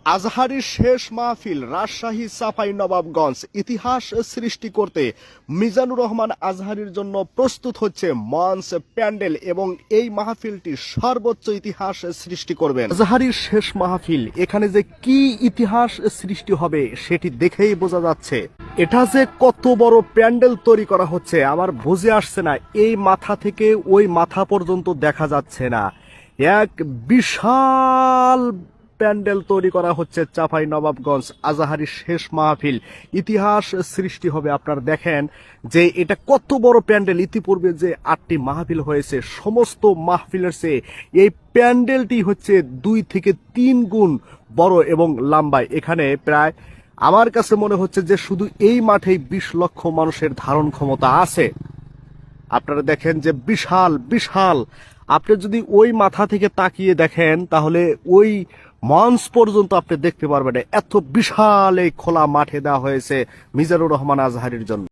আজহারীর শেষ মাহফিল রাজশাহী চাঁপাইনবাবগঞ্জ ইতিহাস সৃষ্টি করতে মিজানুর রহমান আজহারীর জন্য প্রস্তুত হচ্ছে মঞ্চ প্যান্ডেল এবং এই মাহফিলটি সর্বোচ্চ ইতিহাস সৃষ্টি করবেন। আজহারীর শেষ মাহফিল, এখানে যে কি ইতিহাস সৃষ্টি হবে সেটি দেখেই বোঝা যাচ্ছে। এটা যে কত বড় প্যান্ডেল তৈরি করা হচ্ছে আমার বুঝে আসছে না। এই মাথা থেকে ওই মাথা পর্যন্ত দেখা যাচ্ছে না, এক বিশাল প্যান্ডেল তৈরি করা হচ্ছে চাঁপাইনবাবগঞ্জ আজহারীর শেষ মাহফিল। ইতিহাস সৃষ্টি হবে। আপনারা দেখেন যে এটা কত বড় প্যান্ডেল। ইতিপূর্বে যে 8টি মাহফিল হয়েছে সমস্ত মাহফিলের চেয়ে এই প্যান্ডেলটি হচ্ছে 2 থেকে 3 গুণ বড় এবং লম্বায়। এখানে প্রায় আমার কাছে মনে হচ্ছে যে শুধু এই মাঠেই 20 লক্ষ মানুষের ধারণ ক্ষমতা আছে। আপনারা দেখেন যে বিশাল বিশাল। আপনি যদি ওই মাথা থেকে তাকিয়ে দেখেন তাহলে ওই মঞ্চ পর্যন্ত আপনি দেখতে পারবেন। এত বিশাল এই খোলা মাঠে দেওয়া হয়েছে মিজানুর রহমান আজহারীর জন্য।